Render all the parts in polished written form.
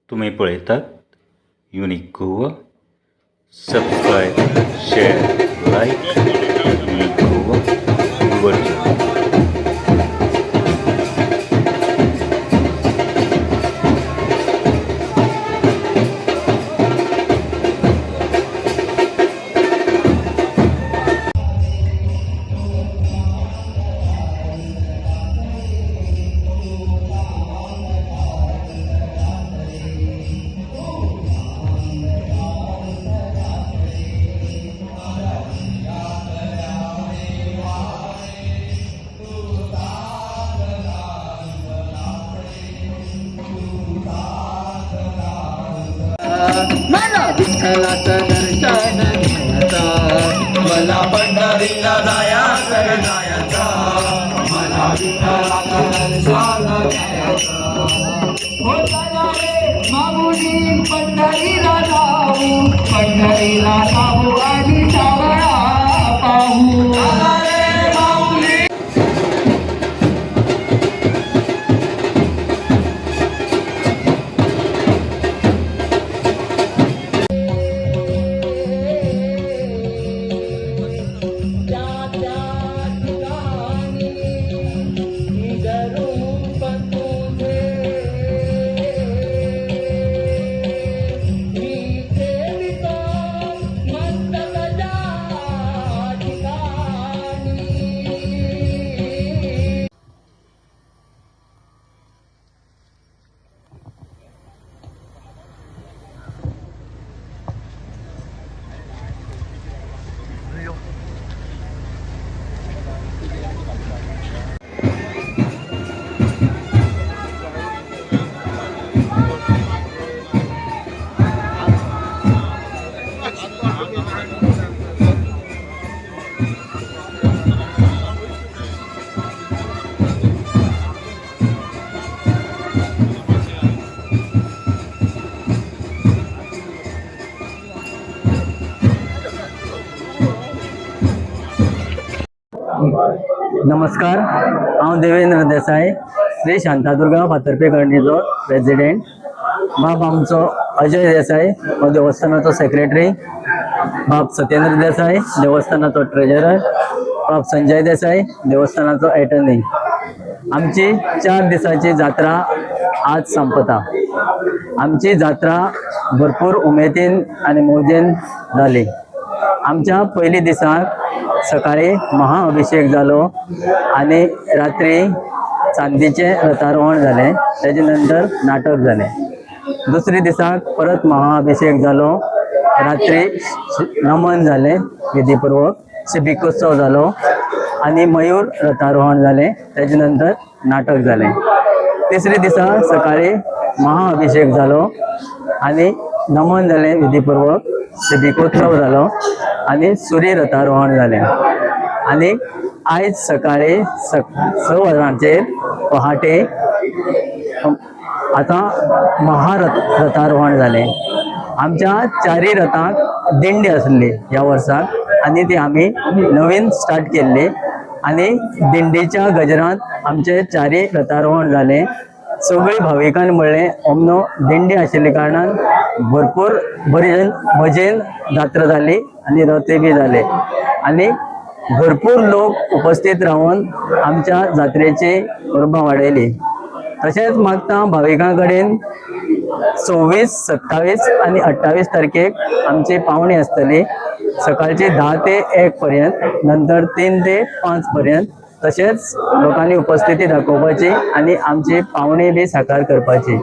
तुम्ही पळयतात unique Goa. Subscribe, share, like. Unique Goa your मला विठ्ठलाचं दर्शन घ्यायचं, मला पंढरीला जायचं, मला विठ्ठलाचं दर्शन घ्यायचं. हो चला रे माऊली पंढरीला जाऊ, पंढरीला जाऊ आणि सावळा पाहू. नमस्कार, हांव देवेंद्र देसाई, श्री शांतादुर्गा फातर्पे कळणीचो प्रेसिडेंट. बाब आमचो अजय देसाई हो देवस्थानाचो सेक्रेटरी, बाब सत्येंद्र देसाई देवस्थानाचो ट्रेजरर, बाब संजय देसाई देवस्थानाचो एटर्नी. आमची 4 दिसाची जात्रा आज संपता. आमची जात्रा भरपूर उमेदीन आणि मौजेन जाली. आमच्या पयली दिसाक सकाळी महाअभिषेक जालो आणि रात्री चांदीचे रथारोहण जाले. त्याच्या नंतर नाटक जाले. दुसरे दिसाक परत महाअभिषेक जालो. रात्री नमन जाले विधीपूर्वक. शिबिकोत्सव जालो आणि मयूर रथारोहण जाले. त्याच्या नंतर नाटक जाले. तिसरे दिसा सकाळी महाअभिषेक जालो आणि नमन जाले विधीपूर्वक. शिबिकोत्सव जालो आणि सूर्य रथारोहण जाले. आणि आयज सकाळी 6 वरांचेर पहाटे आता रथारोहण जाले. आमच्या 4 रथांक दिंडी आसली ह्या वर्साक आणि ती आम्ही नवीन स्टार्ट केल्ली. आणि दिंडीच्या गजरांत आमचे 4 रथारोहण जाले. सगळी भाविकांनी म्हणले ओमनो दिंडी आशिल्ल्या कारणान भरपूर बरी मजेन जात्रा जाली आणि रथे बी जाले. आणि भरपूर लोक उपस्थित राहून आमच्या जात्रेची उर्बा वाडयली. तशेंच मागता भाविकां कडेन 26, 27 आणि 28 तारखेक आमची पावणी आसतली. सकाळची 10 ते 1 पर्यंत, नंतर 3 ते 5 पर्यंत. तशेंच लोकांनी उपस्थिती दाखोवपाची आणि आमची पावणी बी साकार करपाची.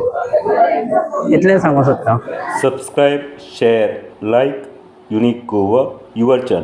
इतलें सांगूंक सोदता. Subscribe, share, like. Unique Goa your channel.